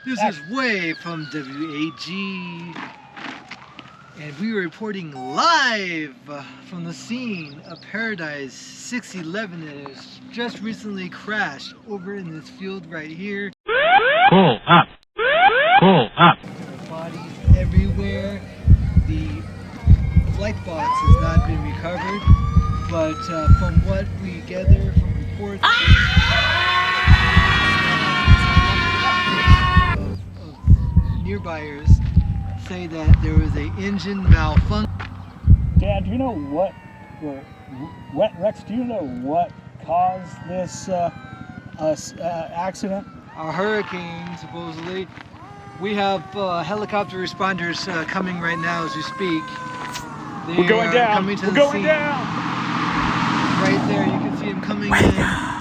This is Way from WAG, and we are reporting live from the scene of Paradise 611 that has just recently crashed over in this field right here. Pull up. Pull up. Bodies everywhere. The flight box has not been recovered, but from what we gather from reports of nearbyers say that there was an engine malfunction. Dan, do you know what, Rex, do you know what caused this accident? A hurricane, supposedly. We have helicopter responders coming right now as we speak. We're going down. Coming to We're the going scene. down. Right there, you can see them coming in.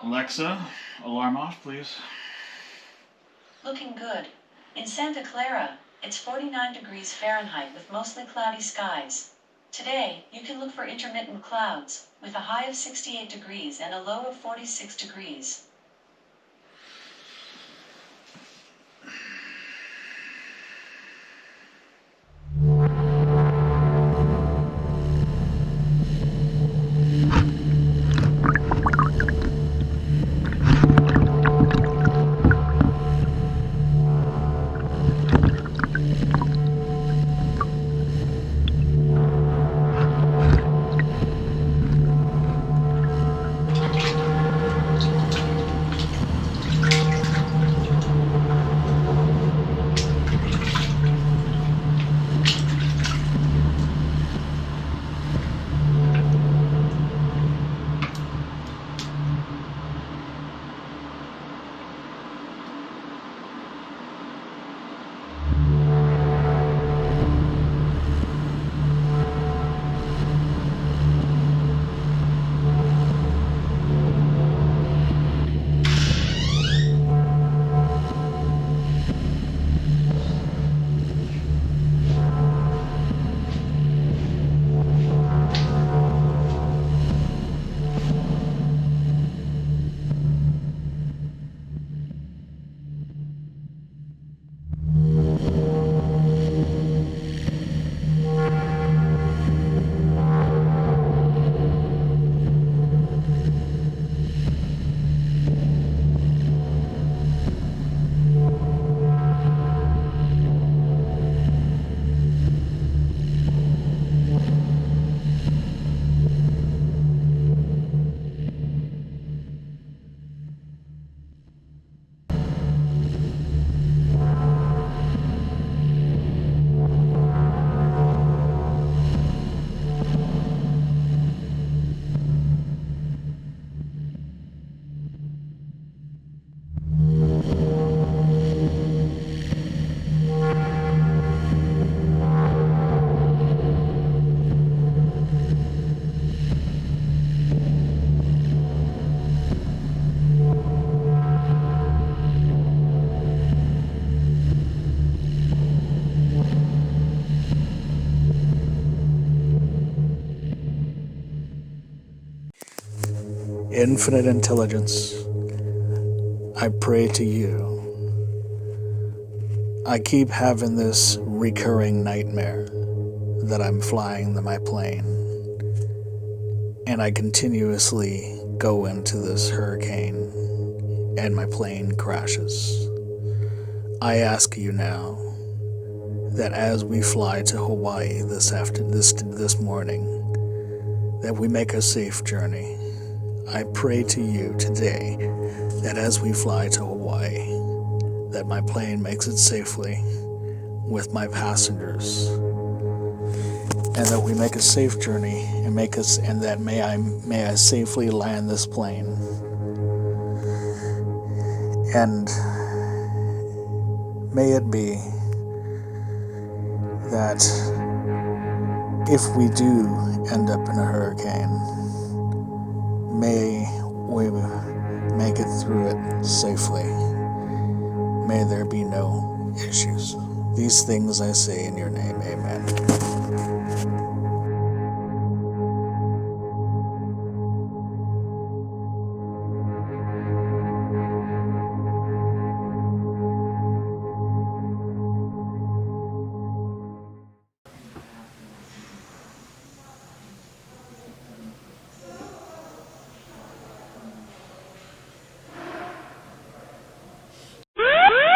Alexa, alarm off, please. Looking good. In Santa Clara, it's 49 degrees Fahrenheit with mostly cloudy skies. Today, you can look for intermittent clouds, with a high of 68 degrees and a low of 46 degrees. Infinite intelligence, I pray to you. I keep having this recurring nightmare that I'm flying my plane, and I continuously go into this hurricane, and my plane crashes. I ask you now that as we fly to Hawaii this morning, that we make a safe journey. I pray to you today that as we fly to Hawaii, that my plane makes it safely with my passengers, and that we make a safe journey and that may I safely land this plane. And may it be that if we do end up in a hurricane, may we make it through it safely. May there be no issues. These things I say in your name, amen.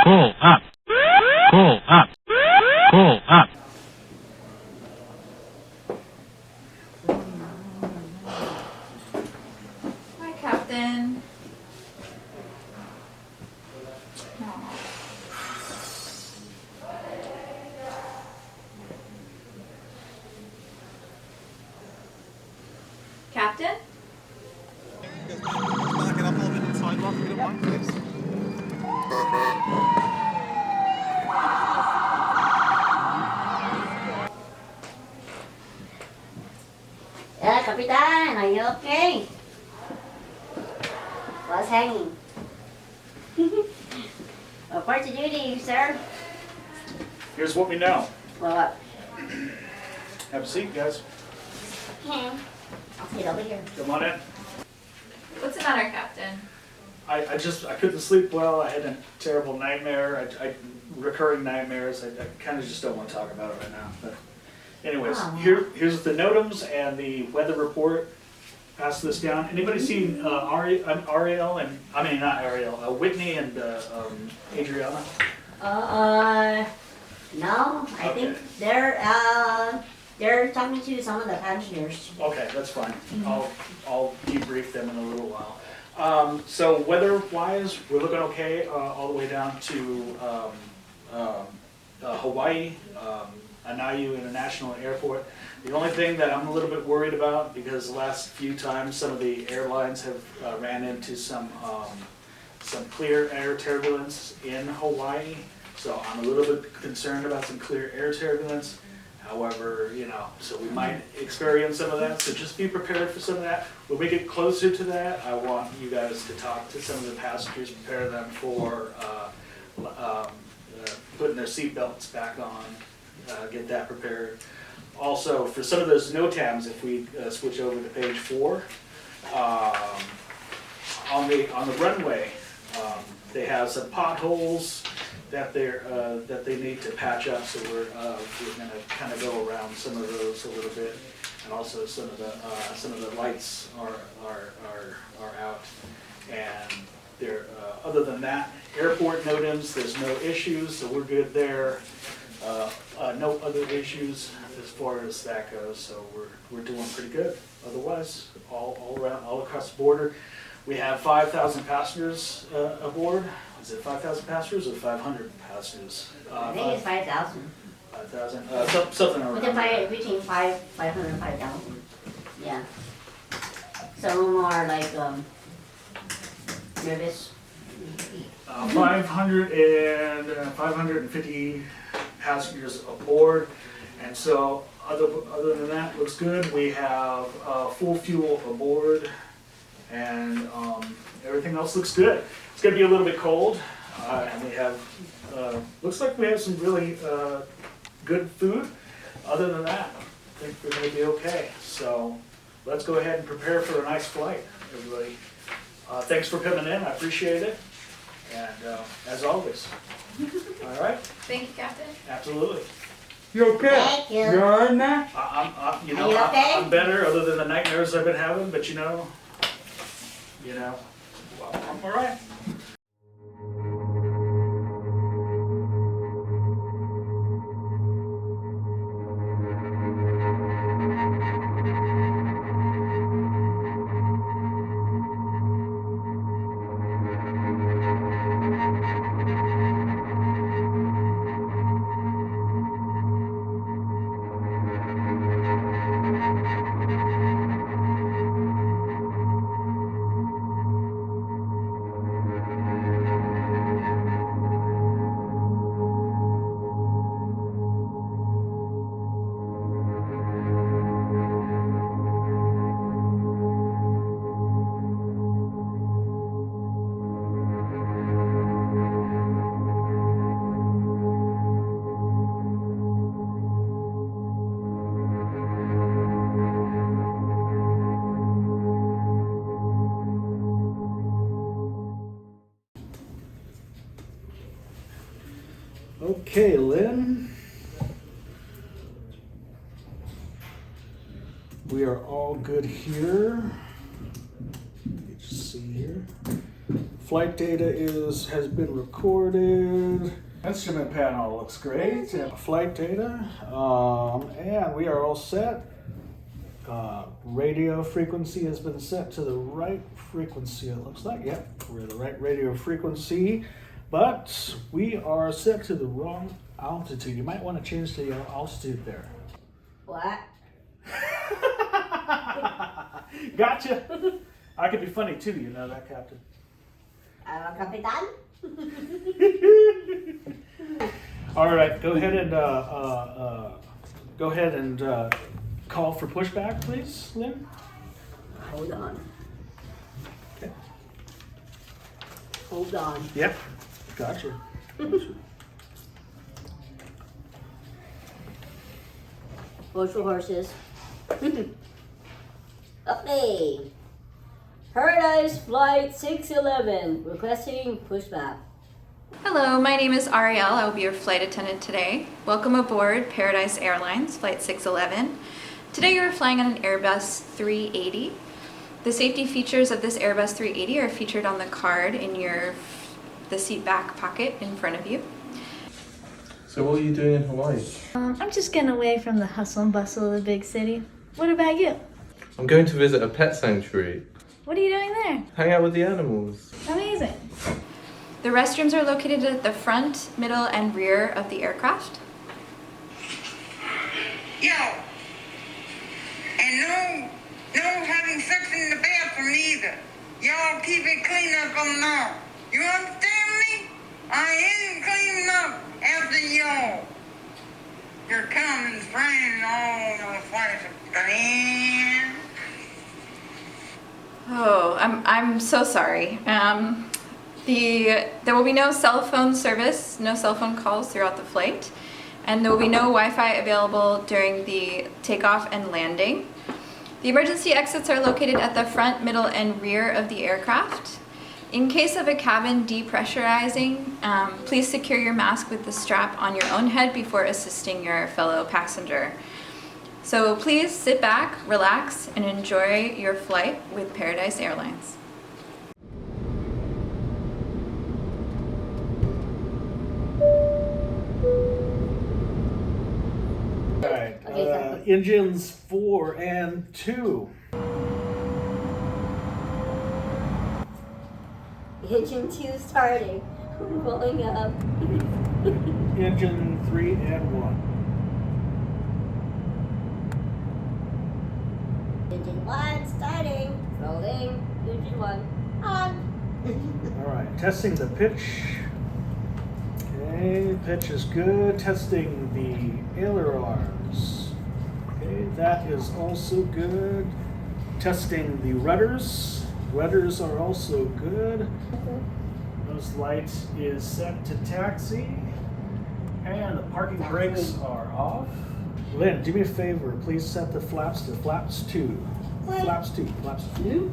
Pull up. Pull up. Pull up. Hi, Captain. Captain? Back it up a little bit to the sidewalk if you don't mind, please. Kapitan, are you okay? What's hanging? Report to duty, sir. Here's what we know. What? Have a seat, guys. Okay. I'll sit over here. Come on in. What's the matter, Captain? I couldn't sleep well. I had a terrible nightmare. Recurring nightmares. I kind of just don't want to talk about it right now. But anyways, Oh. here's the NOTAMs and the weather report. Pass this down. Anybody seen Ariel and not Ariel, Whitney and Adriana? No. I think Okay. they're talking to some of the pensioners. Okay, that's fine. I'll debrief them in a little while. So weather-wise, we're looking okay all the way down to Hawaii, Anayu International Airport. The only thing that I'm a little bit worried about, because the last few times some of the airlines have ran into some clear air turbulence in Hawaii, so I'm a little bit concerned about some clear air turbulence. However, so we might experience some of that, so just be prepared for some of that. When we get closer to that, I want you guys to talk to some of the passengers, prepare them for putting their seatbelts back on, get that prepared. Also, for some of those NOTAMs, if we switch over to page 4, on the runway, they have some potholes that they need to patch up, so we're going to kind of go around some of those a little bit, and also some of the lights are out, and there. Other than that, airport NOTAMs, there's no issues, so we're good there. No other issues as far as that goes, so we're doing pretty good. Otherwise, all around, all across the border, we have 5,000 passengers aboard. Is it 5,000 passengers or 500 passengers? I think it's 5,000. 5,000, something around there. Between 500 and 5,000. Yeah. Some are like nervous. 550 passengers aboard, and so other than that, looks good. We have full fuel aboard, and everything else looks good. It's going to be a little bit cold, and we have looks like we have some really good food. Other than that, I think we're going to be okay. So let's go ahead and prepare for a nice flight, everybody. Thanks for coming in. I appreciate it. And as always, all right? Thank you, Captain. Absolutely. You okay? Thank you. You alright now? I'm Are you okay? I'm better, other than the nightmares I've been having. But well, I'm all right. Okay, Lynn. We are all good here. Let me just see here. Flight data has been recorded. Instrument panel looks great. And flight data. And we are all set. Radio frequency has been set to the right frequency, it looks like. Yep, we're at the right radio frequency. But we are set to the wrong altitude. You might want to change the altitude there. What? Gotcha. I could be funny too, you know that, Captain. Kapitan? All right, go ahead and call for pushback, please, Lynn. Hold on. Okay. Hold on. Yep. Gotcha. Push for horses. Okay. Paradise Flight 611 requesting pushback. Hello, my name is Ariel. I will be your flight attendant today. Welcome aboard Paradise Airlines Flight 611. Today you are flying on an Airbus 380. The safety features of this Airbus 380 are featured on the card in the seat back pocket in front of you. So what are you doing in Hawaii? I'm just getting away from the hustle and bustle of the big city. What about you? I'm going to visit a pet sanctuary. What are you doing there? Hang out with the animals. Amazing. The restrooms are located at the front, middle, and rear of the aircraft. Yo! And no having sex in the bathroom either. Y'all keep it clean up on now. You understand me? I ain't cleaning up after y'all. Your common friend all the flights of clean. Oh, I'm so sorry. There will be no cell phone service, no cell phone calls throughout the flight, and there will be no Wi-Fi available during the takeoff and landing. The emergency exits are located at the front, middle, and rear of the aircraft. In case of a cabin depressurizing, please secure your mask with the strap on your own head before assisting your fellow passenger. So please sit back, relax, and enjoy your flight with Paradise Airlines. All right. Engines 4 and 2. Engine 2 starting. Rolling up. Engine 3 and 1. Engine 1 starting. Rolling. Engine 1 on. All right, testing the pitch. Okay, pitch is good. Testing the ailerons. Okay, that is also good. Testing the rudders. Rudders are also good. Nose light is set to taxi. And the parking brakes are off. Lynn, do me a favor. Please set the flaps to flaps 2. Flaps 2. Flaps 2.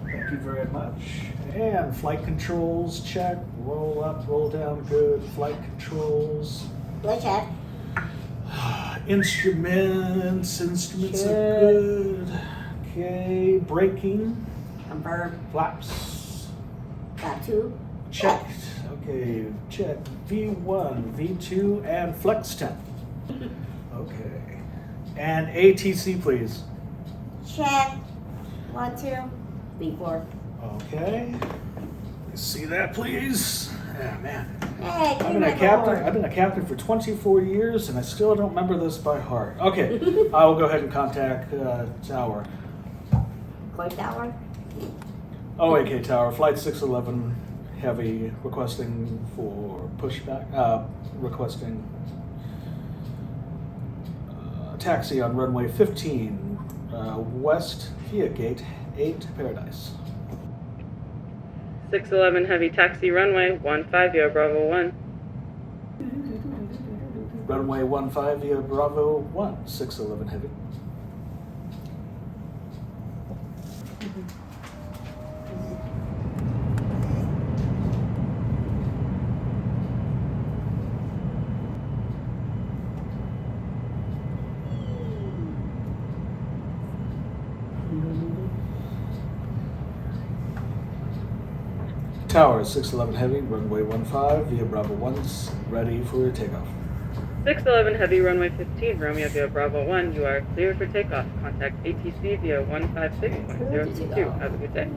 Thank you very much. And flight controls, check. Roll up, roll down, good. Flight controls. Let's check. Instruments are good. Okay, braking. Confirm. Flaps. Flap 2. Checked. Okay, check. V1, V2, and flex temp. Okay. And ATC, please. Check. 1, 2. V4. Okay. See that, please? Yeah, man. Hey, I've been a captain for 24 years, and I still don't remember this by heart. Okay, I will go ahead and contact Tower. Coin Tower. OAK Tower, Flight 611, Heavy, requesting for pushback, requesting taxi on runway 15, west via gate 8, Paradise. 611 Heavy taxi runway 15 via Bravo 1. Runway 15 via Bravo 1, 611 Heavy. Tower 611 Heavy, runway 15, via Bravo 1's ready for takeoff. 611 Heavy, runway 15, Romeo via Bravo 1, you are clear for takeoff. Contact ATC via 156.032. Have a good day.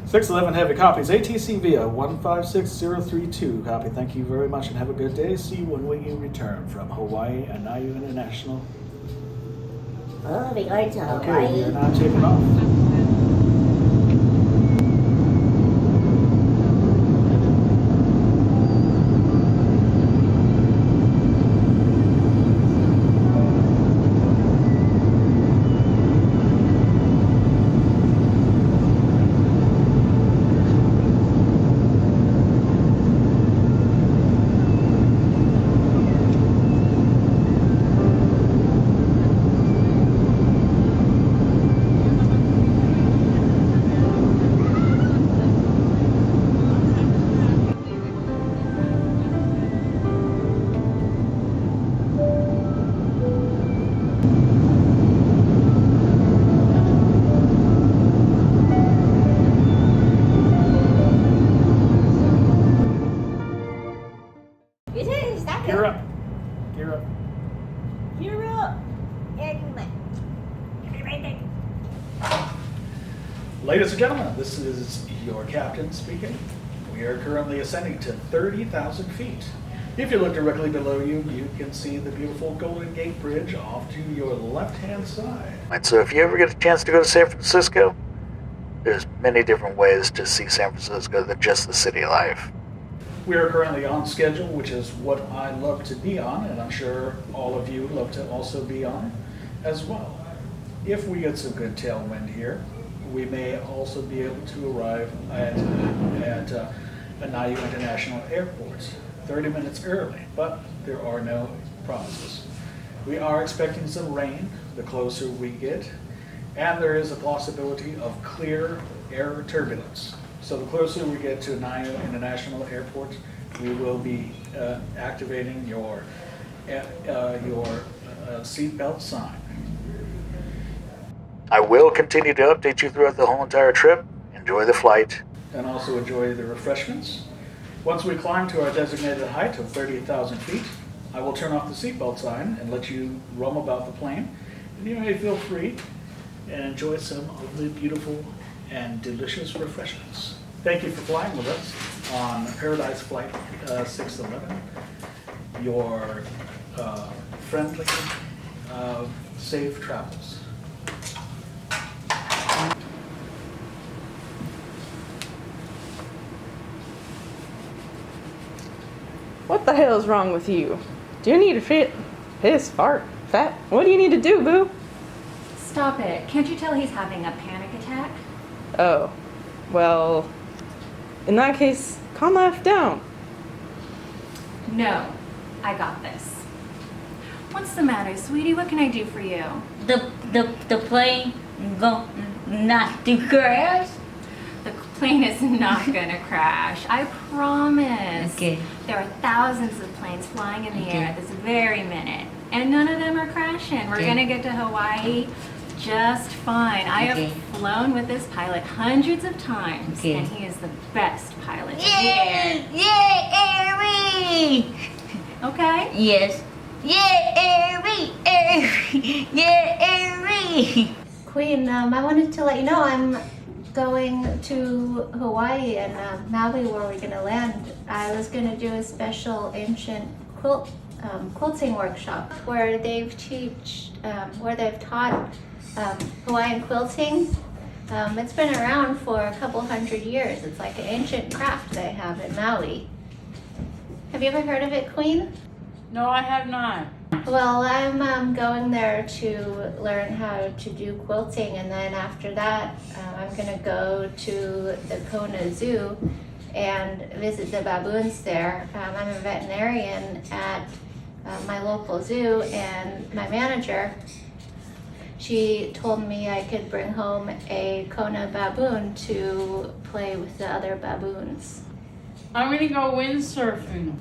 611 Heavy copies ATC via 156032. Copy. Thank you very much and have a good day. See you when we return from Hawaii Anayu International. Oh, we're going to Hawaii. Okay, we are now taking off. Gear up. Gear up. Gear up. Ladies and gentlemen, this is your captain speaking. We are currently ascending to 30,000 feet. If you look directly below you, you can see the beautiful Golden Gate Bridge off to your left-hand side. And so if you ever get a chance to go to San Francisco, there's many different ways to see San Francisco than just the city life. We are currently on schedule, which is what I love to be on, and I'm sure all of you love to also be on as well. If we get some good tailwind here, we may also be able to arrive at Anayu International Airport 30 minutes early, but there are no promises. We are expecting some rain the closer we get, and there is a possibility of clear air turbulence. So the closer we get to Anayu International Airport, we will be activating your seatbelt sign. I will continue to update you throughout the whole entire trip. Enjoy the flight. And also enjoy the refreshments. Once we climb to our designated height of 30,000 feet, I will turn off the seatbelt sign and let you roam about the plane. And you may feel free and enjoy some of the beautiful and delicious refreshments. Thank you for flying with us on Paradise Flight 611. Your friendly, safe travels. What the hell is wrong with you? Do you need to piss, fart, fat? What do you need to do, boo? Stop it. Can't you tell he's having a panic attack? Oh, well, in that case, calm F down. No, I got this. What's the matter, sweetie? What can I do for you? The plane go not to crash? The plane is not gonna crash. I promise. Okay. There are thousands of planes flying in the air at this very minute, and none of them are crashing. We're gonna get to Hawaii just fine. I have flown with this pilot hundreds of times, and he is the best pilot in the air. Yeah, Okay? Yes. Yeah, Queen, I wanted to let you know I'm going to Hawaii and Maui where we're gonna land. I was gonna do a special ancient quilting workshop where they've taught Hawaiian quilting. It's been around for a couple hundred years. It's like an ancient craft they have in Maui. Have you ever heard of it, Queen? No, I have not. Well, I'm going there to learn how to do quilting, and then after that, I'm gonna go to the Kona Zoo and visit the baboons there. I'm a veterinarian at my local zoo, and my manager, she told me I could bring home a Kona baboon to play with the other baboons. I'm gonna go windsurfing.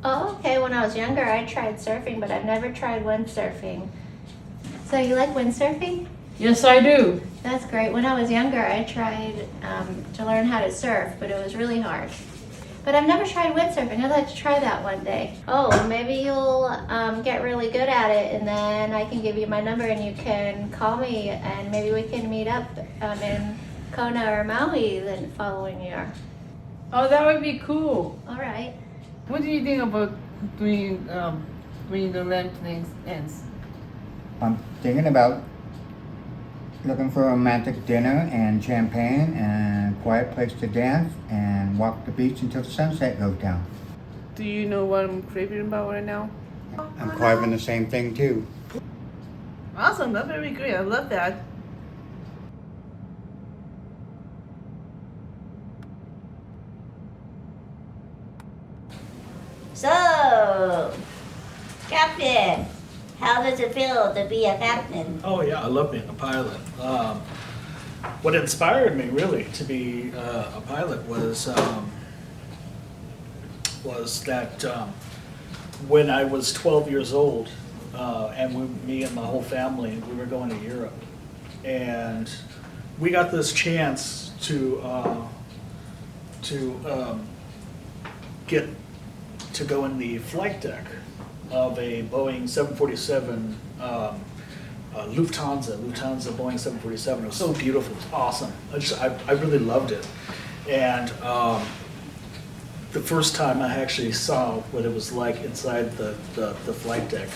Oh, okay. When I was younger, I tried surfing, but I've never tried windsurfing. So you like windsurfing? Yes, I do. That's great. When I was younger, I tried to learn how to surf, but it was really hard. But I've never tried windsurfing. I'd like to try that one day. Oh, maybe you'll get really good at it, and then I can give you my number and you can call me, and maybe we can meet up in Kona or Maui the following year. Oh, that would be cool. All right. What do you think about doing the land things ends? I'm thinking about looking for a romantic dinner and champagne and a quiet place to dance and walk the beach until the sunset goes down. Do you know what I'm craving about right now? I'm craving the same thing too. Awesome, that's very great. I love that. So, Captain, how does it feel to be a captain? Oh yeah, I love being a pilot. What inspired me really to be a pilot was that when I was 12 years old, and me and my whole family, we were going to Europe, and we got this chance to get to go in the flight deck of a Boeing 747 Lufthansa Boeing 747. It was so beautiful, it was awesome. I really loved it. And the first time I actually saw what it was like inside the flight deck,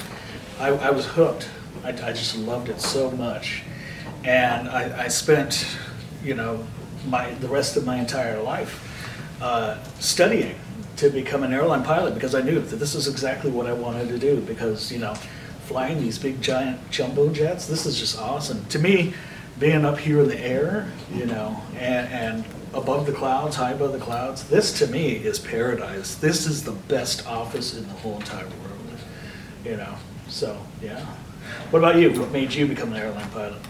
I was hooked. I just loved it so much. And I spent, the rest of my entire life studying to become an airline pilot, because I knew that this is exactly what I wanted to do, because, flying these big giant jumbo jets, this is just awesome. To me, being up here in the air, and above the clouds, high above the clouds, this to me is paradise. This is the best office in the whole entire world, so yeah. What about you? What made you become an airline pilot?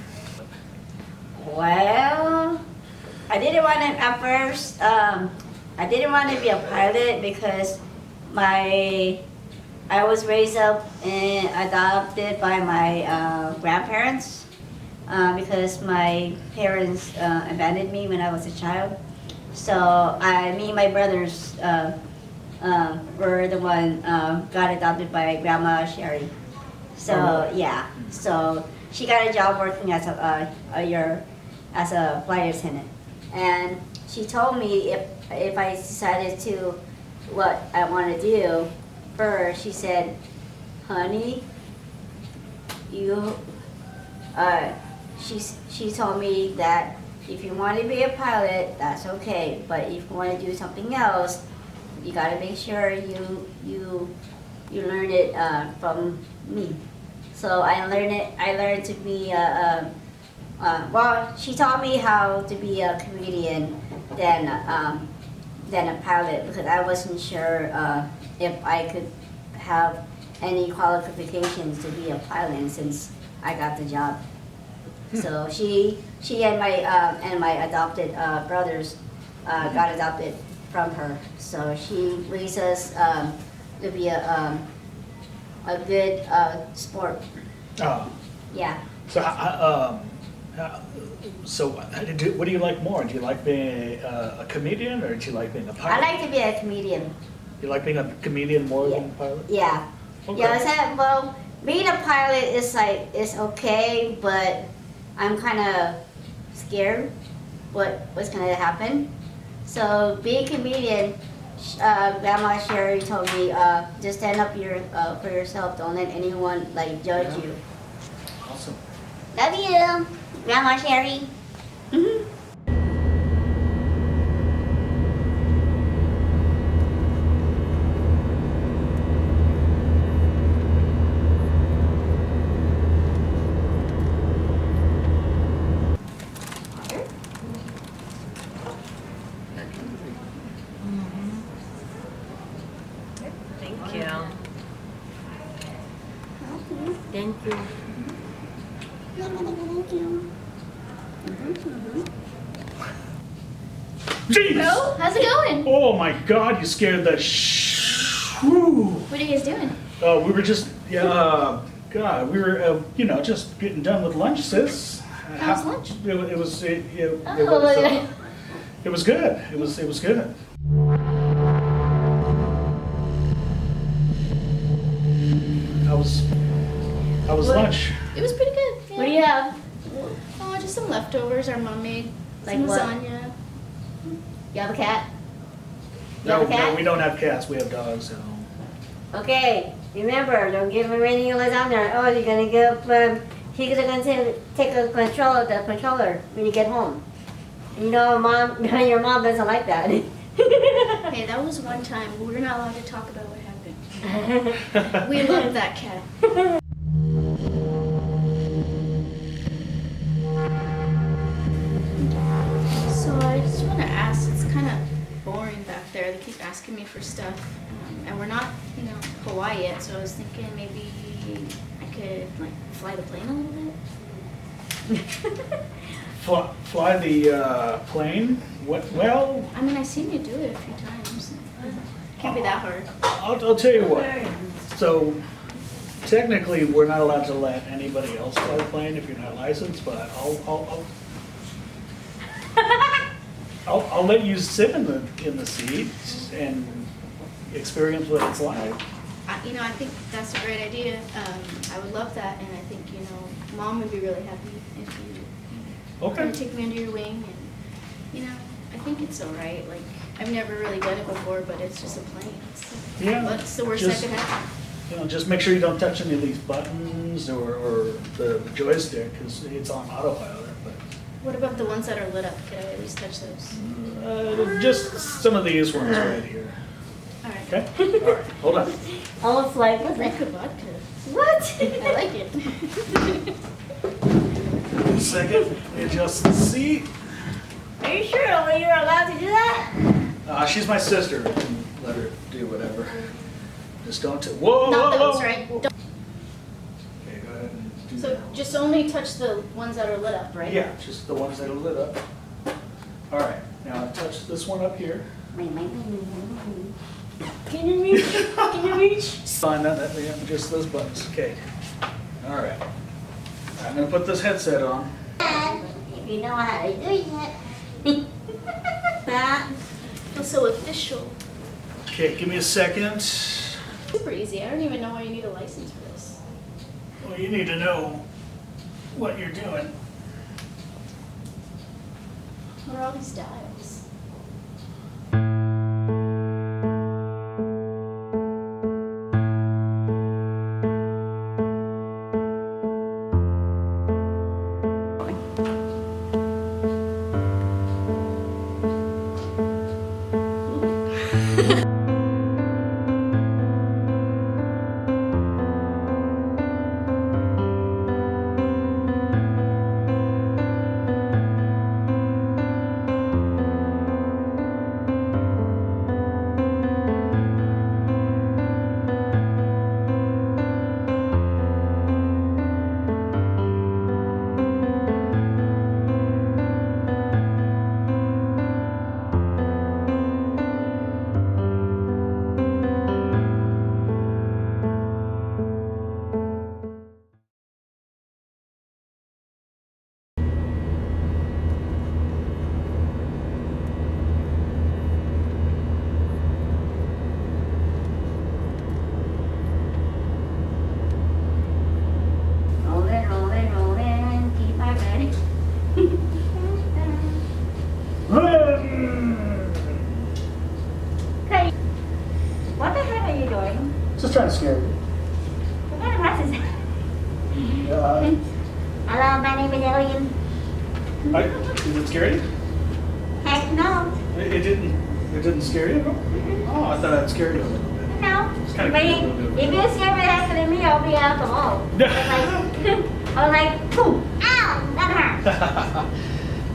Well, I didn't want to, at first, I didn't want to be a pilot because I was raised up and adopted by my grandparents because my parents abandoned me when I was a child. So me and my brothers were the one got adopted by Grandma Sherry. So yeah, so she got a job working as a flight attendant, and she told me if I decided to what I want to do first, she said, honey, she told me that if you want to be a pilot, that's okay, but if you want to do something else, you got to make sure you learn it from me. So I learned to be well, she taught me how to be a comedian than a pilot, because I wasn't sure if I could have any qualifications to be a pilot since I got the job. So she and my adopted brothers got adopted from her. So she raised us to be a good sport. Oh. Yeah. So what do you like more? Do you like being a comedian, or do you like being a pilot? I like to be a comedian. You like being a comedian more than a pilot? Yeah. Okay. Yeah, I said, well, being a pilot is okay, but I'm kind of scared what's gonna happen. So being a comedian, Grandma Sherry told me, just stand up for yourself. Don't let anyone judge you. Awesome. Love you, Grandma Sherry. Thank you. Thank you. Jeez! Hello? How's it going? Oh my God! You scared the Whew. What are you guys doing? We were just God. We were just getting done with lunch, sis. How was lunch? It was it Oh, was good. It was good. How was lunch? It was pretty good. Yeah. What do you have? Oh, just some leftovers our mom made. Like Some what? lasagna. You have a cat? You No, have a cat? no, we don't have cats. We have dogs at home. Okay, remember, don't give him any lasagna. Oh, you're gonna give, he's gonna take a control of the controller when you get home. You know, mom, your mom doesn't like that. Hey, that was one time. We're not allowed to talk about what happened. We love that cat. So I just want to ask, it's kind of boring back there. They keep asking me for stuff. And we're not, Hawaii yet, so I was thinking maybe I could, fly the plane a little bit. Fly the plane? What? Well, I mean, I've seen you do it a few times. Can't be that hard. I'll tell you what. So technically, we're not allowed to let anybody else fly the plane if you're not licensed. But I'll let you sit in the seat and experience what it's like. I think that's a great idea. I would love that, and I think Mom would be really happy if you Okay. take me under your wing. And I think it's all right. I've never really done it before, but it's just a plane. Yeah. What's the worst that could happen? Just make sure you don't touch any of these buttons or the joystick because it's on autopilot. But What about the ones that are lit up? Could I at least touch those? just some of these ones right here. All right. Okay. All right. Hold on. Almost like, Drink a vodka. what? I like it. A second. Adjust the seat. Are you sure you're allowed to do that? She's my sister. You can let her do whatever. Just don't. Whoa, Not whoa, those, whoa. right? Don't- Okay, go ahead and do So that. just only touch the ones that are lit up, right? Yeah, just the ones that are lit up. All right. Now touch this one up here. Can you reach? Can you reach? Fine, just those buttons. Okay. All right. I'm gonna put this headset on. If you know how to do it. Feels so official. Okay, give me a second. Super easy. I don't even know why you need a license for this. Well, you need to know what you're doing. What are all these dials? Rolling, rolling, rolling. Keep my ready. Hey, what the heck are you doing? Just trying to scare you. What kind of mess is that? Hello, my name is Alien. Did it scare you? Heck no. It didn't scare you? Oh, I thought I'd scare you a little bit. No. It's kind But of if you scare me after me, I'll be out the mall. I was like, pooh, ow, that hurt.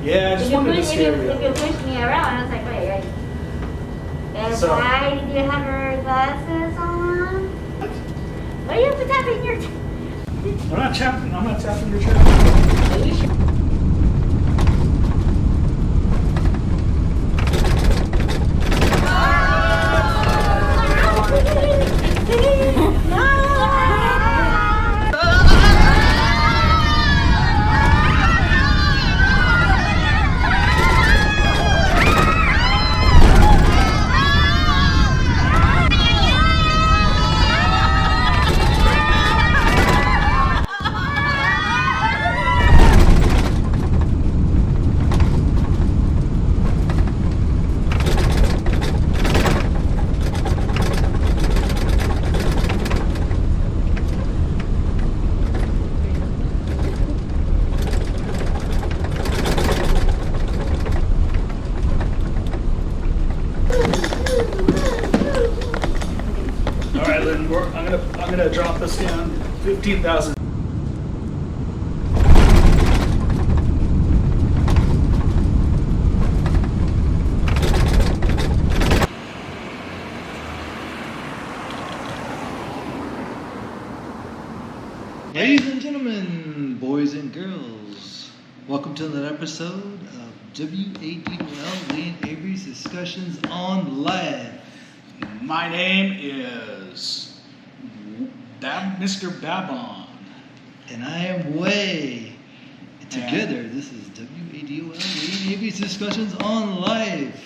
Yeah, I just wanted to scare you. If you push me around, I was like, wait. And So- why did you have your glasses on? What are you tapping your? I'm not tapping your chair. I'm gonna drop this down 15,000. Ladies and gentlemen, boys and girls, welcome to another episode of WADOL, Lee and Avery's Discussions on Live. My name is Mr. Babon. And I am Way. And together, this is WADOL, Lee and Avery's Discussions on Live.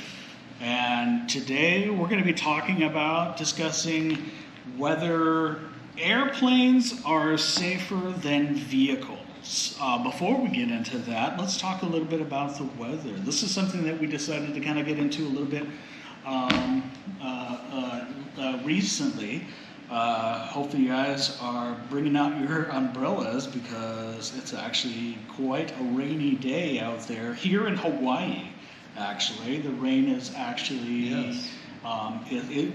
And today we're going to be discussing whether airplanes are safer than vehicles. Before we get into that, let's talk a little bit about the weather. This is something that we decided to kind of get into a little bit recently. Hopefully you guys are bringing out your umbrellas because it's actually quite a rainy day out there. Here in Hawaii, actually, the rain is actually, yes.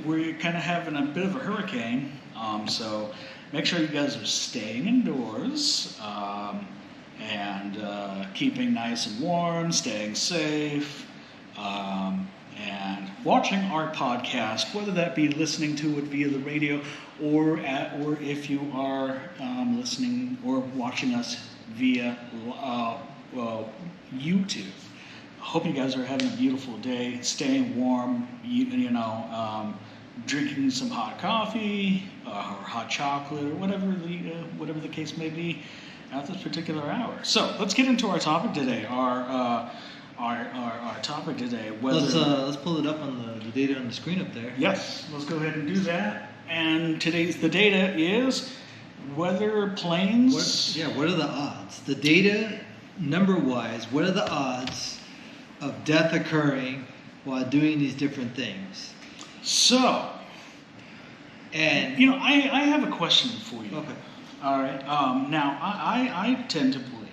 We're kind of having a bit of a hurricane. So make sure you guys are staying indoors and keeping nice and warm, staying safe, and watching our podcast, whether that be listening to it via the radio or if you are listening or watching us via YouTube. I hope you guys are having a beautiful day, staying warm, drinking some hot coffee or hot chocolate or whatever the case may be at this particular hour. So let's get into our topic today. Our topic today. Let's pull it up on the data on the screen up there. Yes, let's go ahead and do that. And the data is whether planes. What are the odds? The data, number-wise, what are the odds of death occurring while doing these different things? So, and I have a question for you. Okay. All right. Now, I tend to believe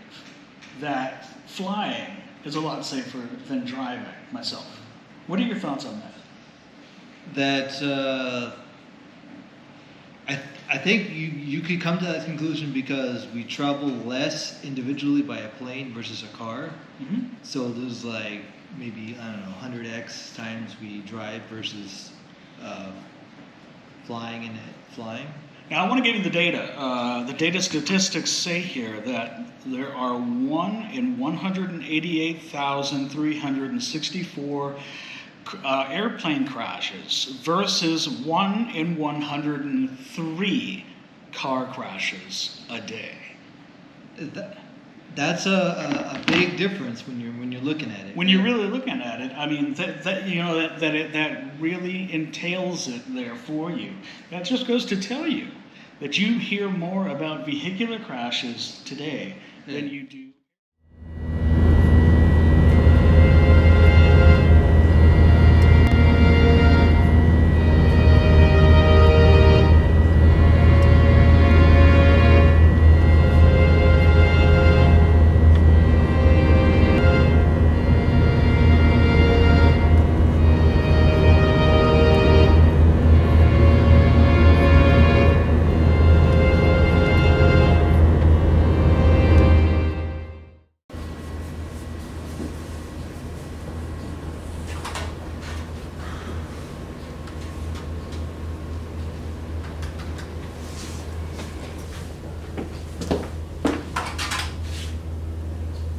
that flying is a lot safer than driving myself. What are your thoughts on that? That I think you could come to that conclusion because we travel less individually by a plane versus a car. Mm-hmm. So there's like maybe 100x times we drive versus flying. Now I want to give you the data. The data statistics say here that there are 1 in 188,364 airplane crashes versus 1 in 103 car crashes a day. That's a big difference when you're looking at it. When you're really looking at it, I mean that really entails it there for you. That just goes to tell you that you hear more about vehicular crashes today than you do.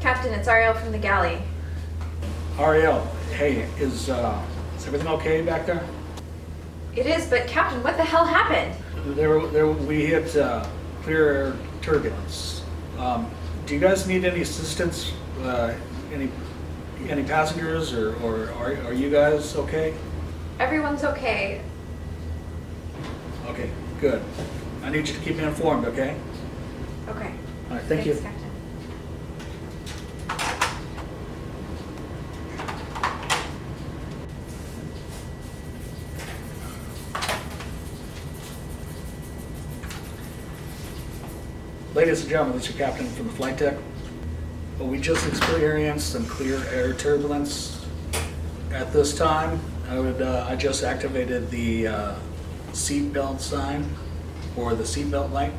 Captain, it's Ariel from the galley. Ariel, hey, is everything okay back there? It is, but Captain, what the hell happened? We hit clear air turbulence. Do you guys need any assistance? Any passengers, or are you guys okay? Everyone's okay. Okay, good. I need you to keep me informed, okay? Okay. All right, thank you. Thanks, Captain. Ladies and gentlemen, this is your captain from the flight deck. We just experienced some clear air turbulence. At this time, I just activated the seatbelt sign. or the seatbelt light.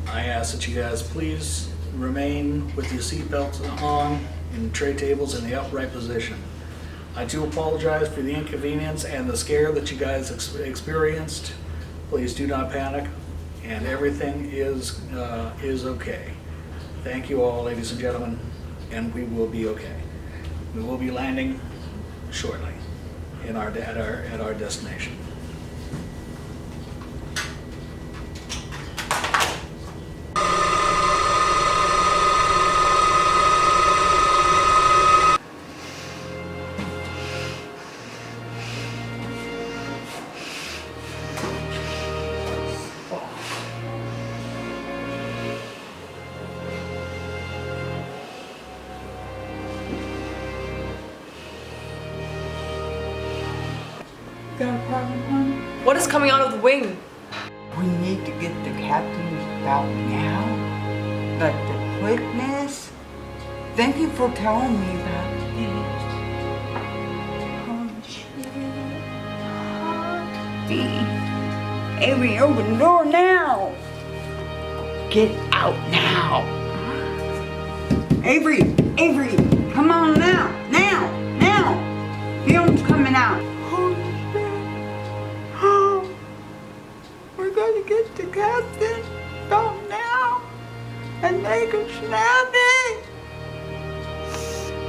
I ask that you guys please remain with your seatbelts on and tray tables in the upright position. I do apologize for the inconvenience and the scare that you guys experienced. Please do not panic, and everything is okay. Thank you all, ladies and gentlemen, and we will be okay. We will be landing shortly at our destination. Got a problem, honey? What is coming out of the wing? We need to get the captain's out now. But the quickness. Thank you for telling me about this. Oh shit. Avery, open the door now. Get out now. Avery, come on now. Now. Fume's coming out. We're gonna get the captain out now and make him snappy.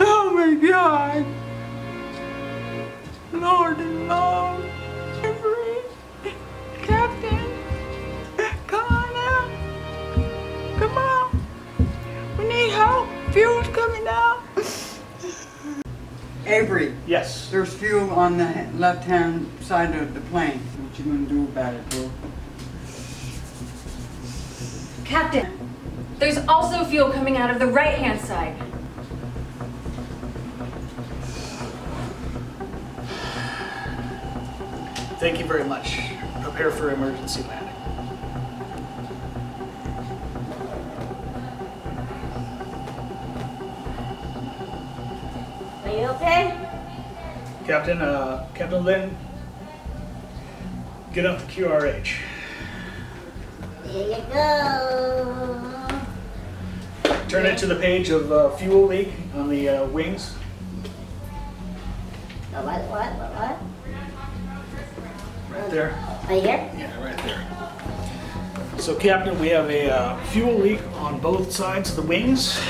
Oh my God. Lord and Lord. Avery, Captain, come on out. Come on. We need help. Fuel's coming out. Avery. Yes. There's fuel on the left-hand side of the plane. What you gonna do about it, bro? Captain, there's also fuel coming out of the right-hand side. Thank you very much. Prepare for emergency landing. Are you okay? Captain Lynn, get up the QRH. There you go. Turn it to the page of fuel leak on the wings. What? Right there. Right here? Yeah, right there. So, Captain, we have a fuel leak on both sides of the wings.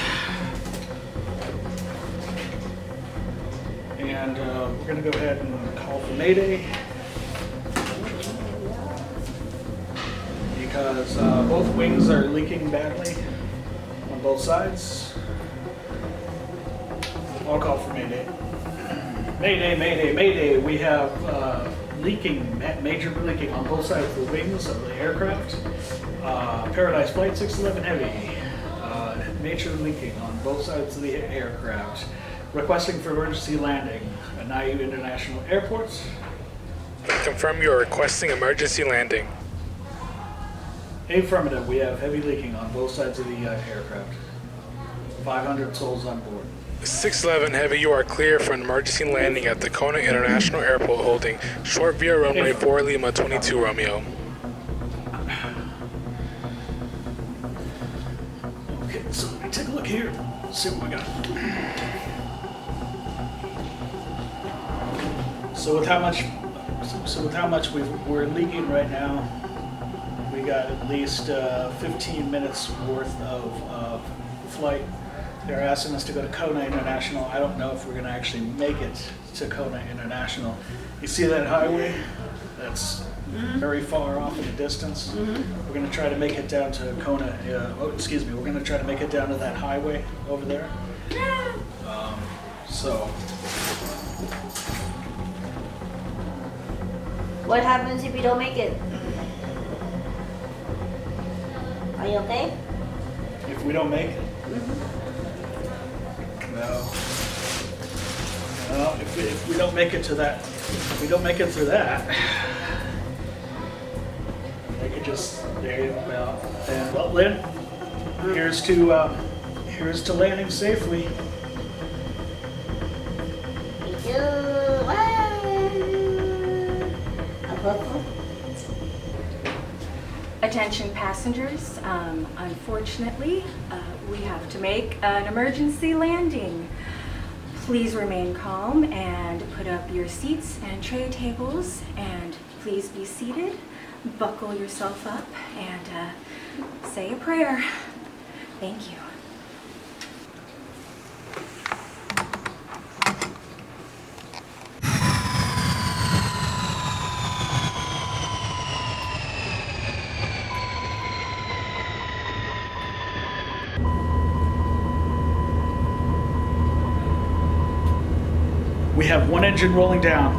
And we're going to go ahead and call for Mayday. Because both wings are leaking badly on both sides. I'll call for Mayday. Mayday. We have major leaking on both sides of the wings of the aircraft. Paradise Flight 611 Heavy. Major leaking on both sides of the aircraft. Requesting for emergency landing at Niue International Airport. Confirm you are requesting emergency landing. Affirmative. We have heavy leaking on both sides of the aircraft. 500 souls on board. 611 Heavy, you are clear for an emergency landing at the Kona International Airport holding short via runway 4 Lima 22 Romeo. Okay, so let me take a look here. See what we got. So with how much we're leaking right now, we got at least 15 minutes worth of flight. They're asking us to go to Kona International. I don't know if we're going to actually make it to Kona International. You see that highway? That's very far off in the distance. We're going to try to make it down to Kona. We're going to try to make it down to that highway over there. What happens if you don't make it? Are you okay? If we don't make it? No. If we don't make it to that, if we don't make it through that, they could just, there you go. And well, Lynn, here's to landing safely. Attention Attention passengers, unfortunately, we have to make an emergency landing. Please remain calm and put up your seats and tray tables, and please be seated. Buckle yourself up and say a prayer. Thank you. We have one engine rolling down.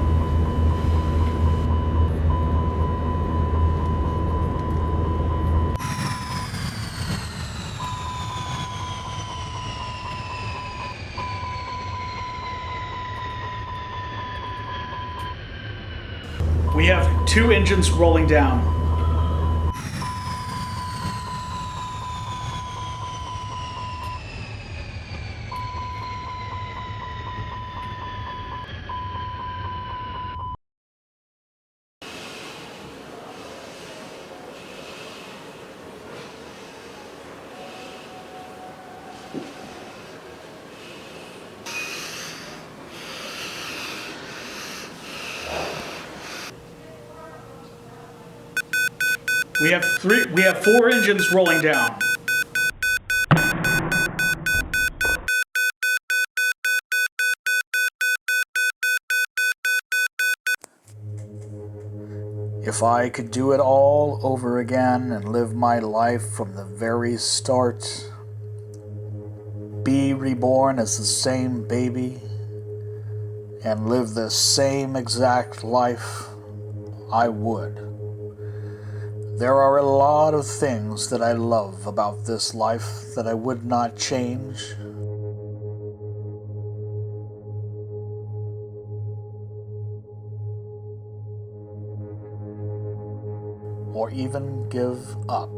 We have 2 engines rolling down. We have 4 engines rolling down. If I could do it all over again and live my life from the very start, be reborn as the same baby, and live the same exact life, I would. There are a lot of things that I love about this life that I would not change. Or even give up.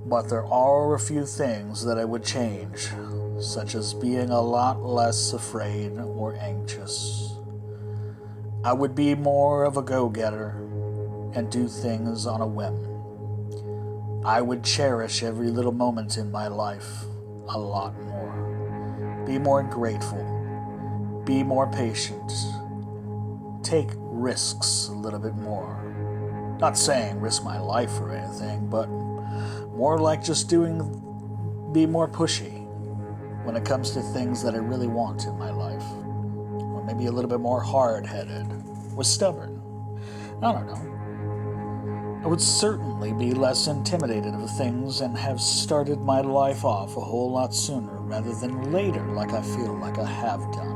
But there are a few things that I would change, such as being a lot less afraid or anxious. I would be more of a go-getter and do things on a whim. I would cherish every little moment in my life a lot more. Be more grateful. Be more patient. Take risks a little bit more. Not saying risk my life or anything, but more like just be more pushy when it comes to things that I really want in my life. Or maybe a little bit more hard-headed or stubborn. I don't know. I would certainly be less intimidated of things and have started my life off a whole lot sooner rather than later like I feel like I have done.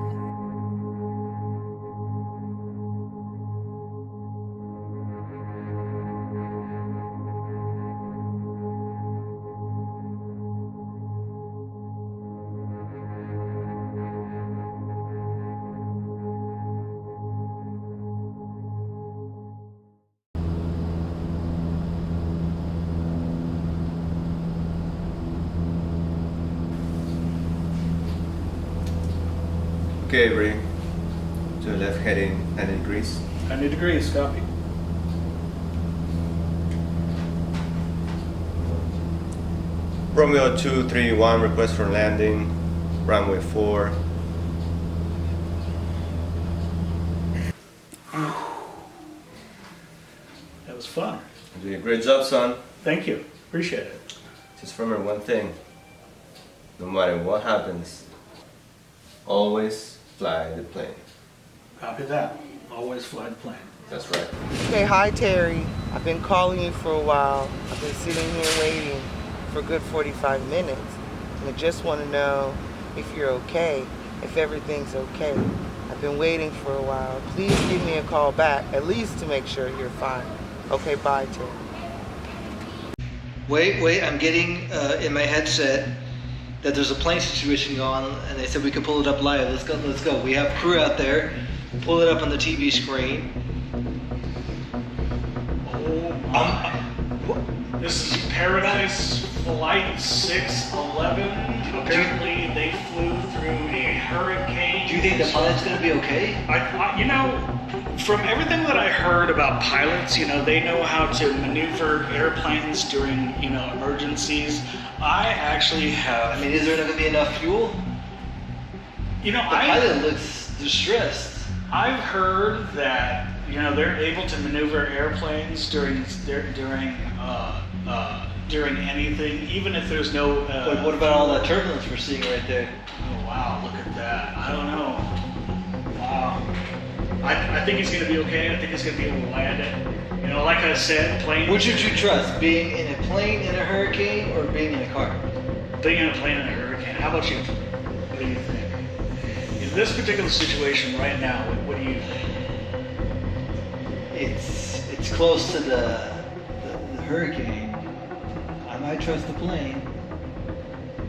Okay, bring to the left heading 90 degrees. 90 degrees, copy. Romeo 231, request for landing, runway 4. That was fun. You did a great job, son. Thank you. Appreciate it. Just remember one thing. No matter what happens, always fly the plane. Copy that. Always fly the plane. That's right. Okay, hi Terry. I've been calling you for a while. I've been sitting here waiting for a good 45 minutes. And I just want to know if you're okay, if everything's okay. I've been waiting for a while. Please give me a call back, at least to make sure you're fine. Okay, bye, Terry. Wait, I'm getting in my headset that there's a plane situation going on, and they said we could pull it up live. Let's go. We have crew out there. Pull it up on the TV screen. This is Paradise Flight 611. Apparently, they flew through a hurricane. Do you think the pilot's going to be okay? From everything that I heard about pilots, they know how to maneuver airplanes during, emergencies. I actually have. I mean, is there not going to be enough fuel? The pilot looks distressed. I've heard that they're able to maneuver airplanes during anything, even if there's no. But what about all that turbulence we're seeing right there? Oh wow! Look at that. I don't know. Wow. I think he's going to be okay. I think he's going to be able to land it. Like I said, plane. Which would you trust, being in a plane in a hurricane or being in a car? Being in a plane in a hurricane. How about you? What do you think? In this particular situation right now, what do you think? It's close to the hurricane. I might trust the plane.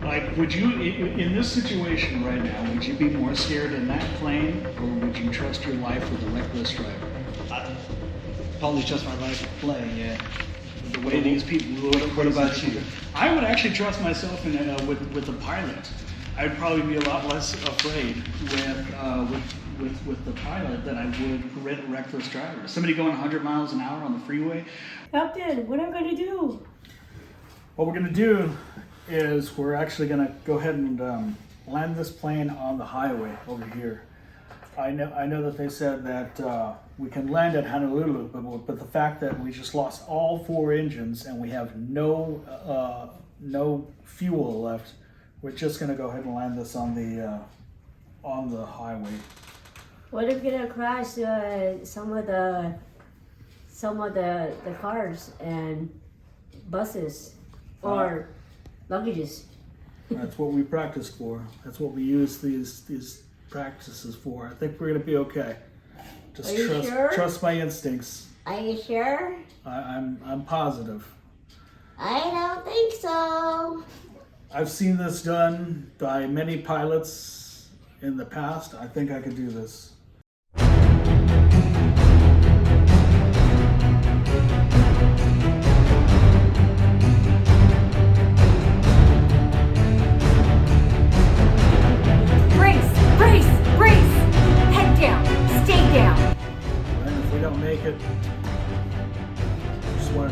Like, would you, in this situation right now, would you be more scared in that plane, or would you trust your life with a reckless driver? I'd probably trust my life with the plane, yeah. The way these people. What about you? I would actually trust myself with the pilot. I'd probably be a lot less afraid with the pilot than I would with reckless drivers. Somebody going 100 miles an hour on the freeway. Captain, what am I going to do? What we're going to do is we're actually going to go ahead and land this plane on the highway over here. I know that they said that we can land at Honolulu, but the fact that we just lost all 4 engines and we have no fuel left, we're just going to go ahead and land this on the highway. What if we're gonna crash some of the cars and buses or luggages? That's what we practice for. That's what we use these practices for. I think we're gonna be okay. Just Are you sure? Trust my instincts. Are you sure? I'm positive. I don't think so. I've seen this done by many pilots in the past. I think I could do this.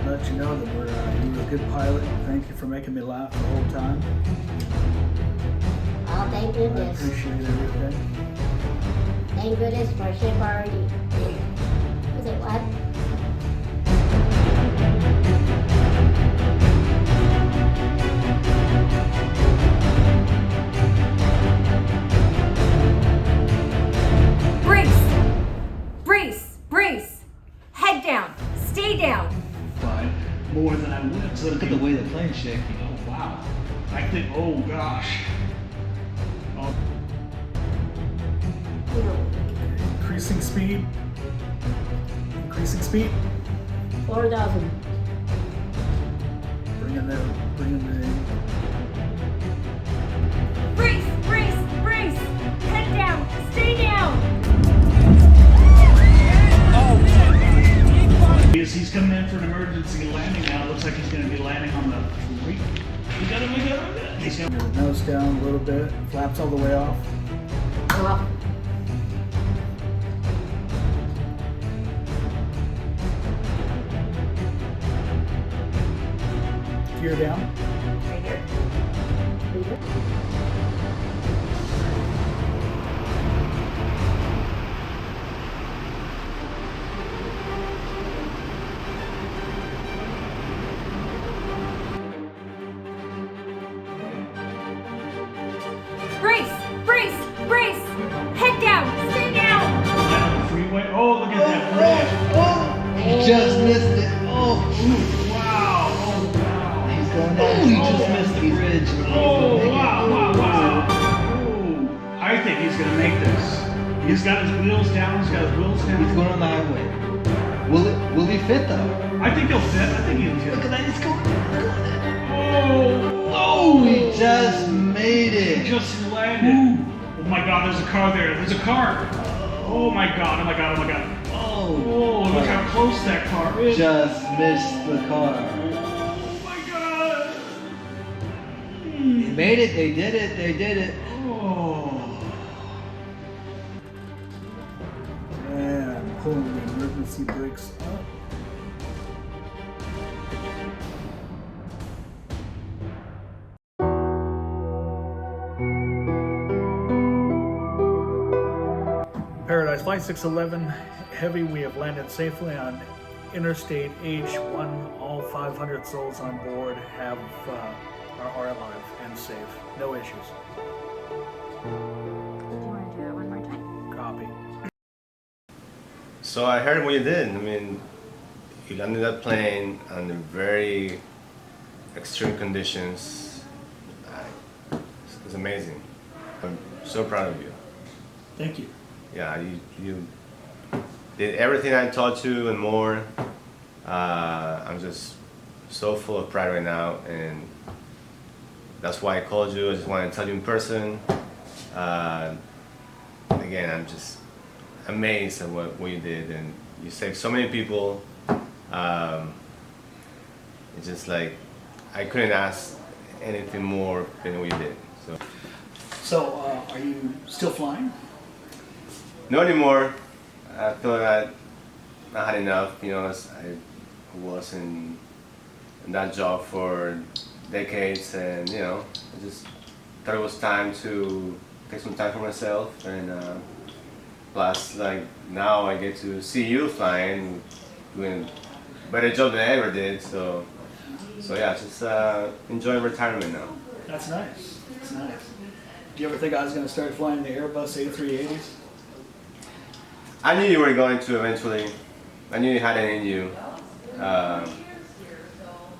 Let you know that you're a good pilot. Thank you for making me laugh the whole time. Oh, thank goodness. I appreciate everything. Thank goodness for ship already. Was it what? Brace! Head down! Stay down! More than I would. So look at the way the plane's shaking. Oh wow! I think. Oh gosh. Oh. Increasing speed. 4,000. Bring in the. Brace! Head down! Stay down! He's coming in for an emergency landing now. Looks like he's going to be landing on the freak. We got him. He's going to get the nose down a little bit. Flaps all the way off. Gear down. Right here. Brace! Head down! Stay down! Freeway. Oh, look at that bridge. He just missed it. Oh, wow. Oh, wow. He's going down. He just missed the bridge. Oh, wow. Oh, I think he's going to make this. He's got his wheels down. He's going on the highway. Will he fit though? I think he'll fit. Look at that. He's going. Oh, he just made it. He just landed. Oh my God, there's a car there. There's a car. Oh my God. Oh, look how close that car is. Just missed the car. Oh my God. They made it. They did it. Oh. Man. pulling the emergency brakes up. Paradise Flight 611 Heavy, we have landed safely on Interstate H1. All 500 souls on board are alive and safe. No issues. Do you want to do it one more time? Copy. So I heard what you did. I mean, you landed that plane under very extreme conditions. It's amazing. I'm so proud of you. Thank you. Yeah, you did everything I taught you and more. I'm just so full of pride right now, and that's why I called you. I just wanted to tell you in person. Again, I'm just amazed at what you did, and you saved so many people. It's just like I couldn't ask anything more than what you did. So, are you still flying? Not anymore. I feel that I had enough. You know, I was in that job for decades, and you know, I just thought it was time to take some time for myself. And plus, like now, I get to see you flying, doing a better job than I ever did. So yeah, just enjoying retirement now. That's nice. That's nice. Do you ever think I was going to start flying the Airbus A380s? I knew you were going to eventually. I knew you had it in you.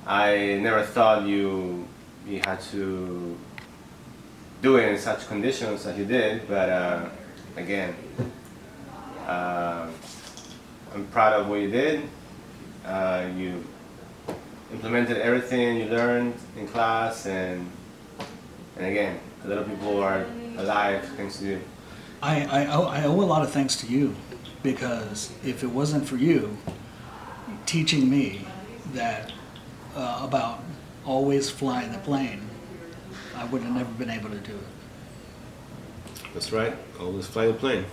I never thought you had to do it in such conditions as you did, but again, I'm proud of what you did. You implemented everything you learned in class, and again, a lot of people are alive thanks to you. I owe a lot of thanks to you, because if it wasn't for you teaching me that about always flying the plane, I would have never been able to do it. That's right, always fly the plane.